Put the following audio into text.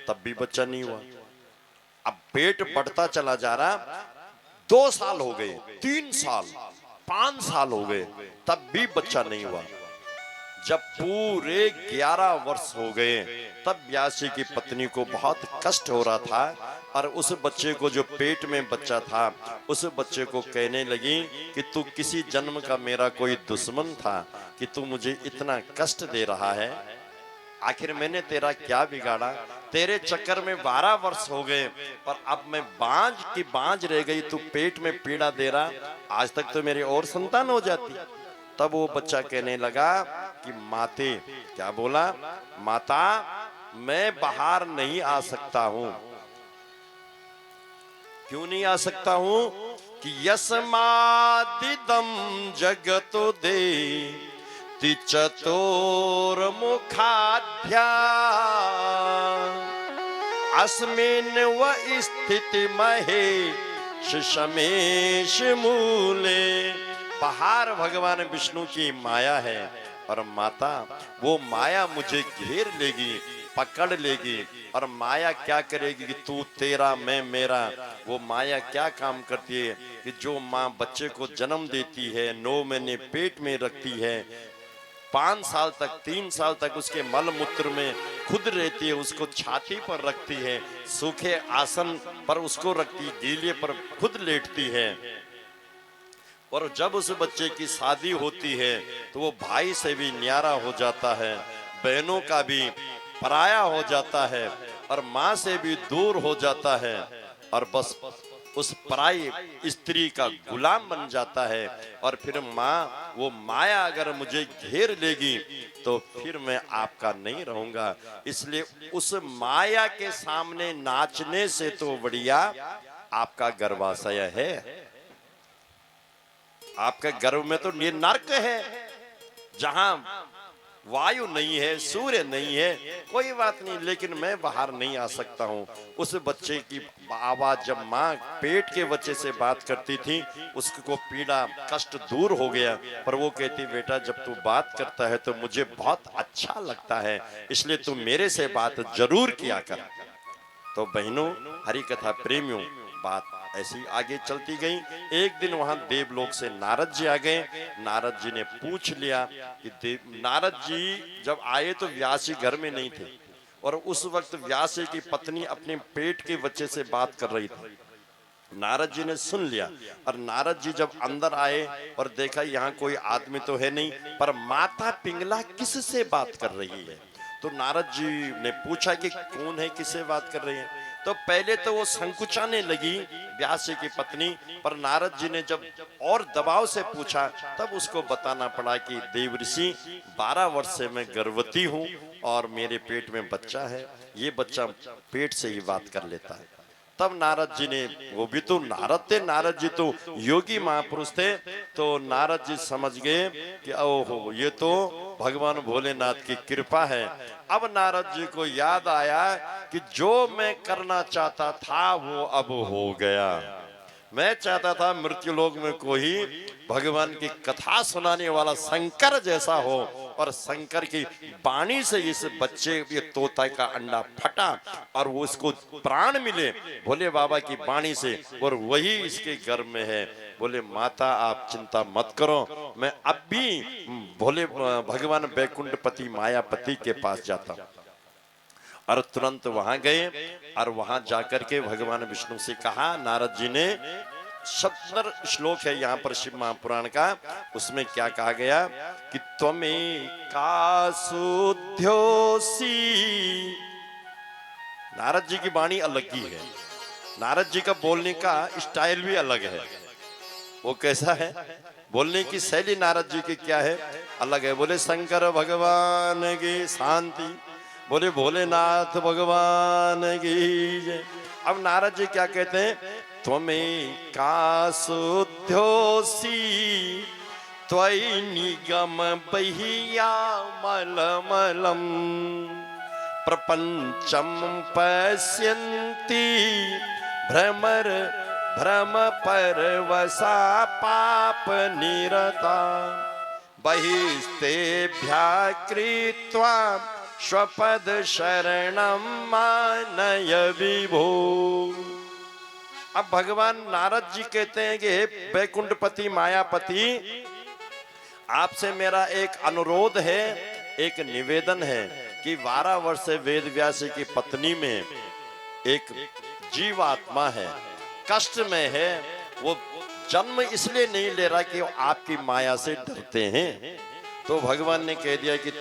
तब भी बच्चा नहीं हुआ। अब पेट बढ़ता चला जा रहा, 2 साल हो गए, 3 साल, 5 साल हो गए, तब भी बच्चा नहीं हुआ। जब पूरे 11 वर्ष हो गए तब व्यासी की पत्नी को बहुत कष्ट हो रहा था, और उस बच्चे को, जो पेट में बच्चा था, उस बच्चे को कहने लगी कि तू किसी जन्म का मेरा कोई दुश्मन था कि तू मुझे इतना कष्ट दे रहा है। आखिर मैंने तेरा क्या बिगाड़ा? तेरे चक्कर में 12 वर्ष हो गए, पर अब मैं बांझ की बांझ रह गई, तू पेट में पीड़ा दे रहा, आज तक तो मेरी और संतान हो जाती। तब वो बच्चा कहने लगा कि माते, क्या बोला? माता, मैं बाहर नहीं आ सकता हूं। क्यों नहीं आ सकता हूं? कि यस्मादिदं जगतो दे चतुर मुखाध्या अस्मिन् व स्थिति महेश शमेश मूले। बाहर भगवान विष्णु की माया है, और माता, वो माया मुझे घेर लेगी, पकड़ लेगी, और माया क्या करेगी कि तू तेरा मैं मेरा। वो माया क्या काम करती है कि जो माँ बच्चे को जन्म देती है, 9 महीने पेट में रखती है, 5 साल तक, 3 साल तक उसके मल मूत्र में खुद रहती है, उसको छाती पर रखती है, सूखे आसन पर उसको रखती है, गीले पर खुद लेटती है। और जब उस बच्चे की शादी होती है तो वो भाई से भी न्यारा हो जाता है, बहनों का भी पराया हो जाता है, और माँ से भी दूर हो जाता है, और बस उस पराई स्त्री का गुलाम बन जाता है। और फिर माँ, वो माया अगर मुझे घेर लेगी तो फिर मैं आपका नहीं रहूंगा। इसलिए उस माया के सामने नाचने से तो बढ़िया आपका गर्भाशय है। आपके गर्भ में तो ये नर्क है, जहां वायु नहीं है, सूर्य नहीं है, कोई बात नहीं, लेकिन मैं बाहर नहीं आ सकता हूँ। उस बच्चे की आवाज, जब माँ पेट के बच्चे से बात करती थी, उसको पीड़ा कष्ट दूर हो गया। पर वो कहती, बेटा जब तू बात करता है तो मुझे बहुत अच्छा लगता है, इसलिए तू मेरे से बात जरूर किया कर। तो बहनों, हरि कथा प्रेमियों, बात ऐसी आगे चलती गई। एक दिन वहां देवलोक से नारद जी आ गए। नारद जी ने पूछ लिया कि नारद जी जब आए तो व्यासी घर में नहीं थे, और उस वक्त व्यासी की पत्नी अपने पेट के बच्चे से बात कर रही थी। नारद जी ने सुन लिया, और नारद जी जब अंदर आए और देखा यहाँ कोई आदमी तो है नहीं, पर माता पिंगला किससे बात कर रही है। तो नारद जी ने पूछा कि कौन है, किससे बात कर रही है। तो पहले तो वो संकुचाने लगी व्यास की पत्नी, पर नारद जी ने जब और दबाव से पूछा तब उसको बताना पड़ा कि देवऋषि, 12 वर्ष से मैं गर्भवती हूँ और मेरे पेट में बच्चा है, ये बच्चा पेट से ही बात कर लेता है। तब नारद जी ने, वो भी तो नारद थे, नारद जी तो योगी महापुरुष थे, तो नारद जी समझ गए कि ओहो, ये तो भगवान भोलेनाथ की कृपा है। अब नारद जी को याद आया कि जो मैं करना चाहता था वो अब हो गया। मैं चाहता था मृत्युलोक में कोई भगवान की कथा सुनाने वाला शंकर जैसा हो, और शंकर की वाणी से इस बच्चे, ये तोता का अंडा फटा और वो इसको प्राण मिले भोले बाबा की वाणी से, और वही इसके गर्भ में है। बोले माता आप चिंता मत करो, मैं अब भी भोले भगवान बैकुंठपति मायापति के पास जाता हूँ। और तुरंत वहां गए, और वहां जाकर के भगवान विष्णु से कहा। नारद जी ने 70 श्लोक है यहाँ पर शिव महापुराण का, उसमें क्या कहा गया कि त्वमेका शुद्ध्योसी। नारद जी की वाणी अलग ही है, नारद जी का बोलने का स्टाइल भी अलग है। वो कैसा है, बोलने की शैली नारद जी की क्या है, अलग है। बोले शंकर भगवान की शांति, बोले भोलेनाथ भगवान की जय। अब नारद जी क्या कहते हैं, त्वमेका शुद्ध्योसी त्वयि निगम बहिया मलमलम प्रपंचम पश्यन्ति भ्रमर भ्रम परवसा पाप निरता बहिस्तेभ्यः कृत्वा स्वपद शरणम मानय विभो। अब भगवान नारद जी कहते हैं कि हे वैकुंठपति मायापति, आपसे मेरा एक अनुरोध है, एक निवेदन है कि 12 वर्ष से वेद व्यास की पत्नी में एक जीवात्मा है, कष्ट में है। वो जन्म इसलिए नहीं ले रहा कि वो आपकी माया से डरते हैं। तो भगवान ने कह दिया कि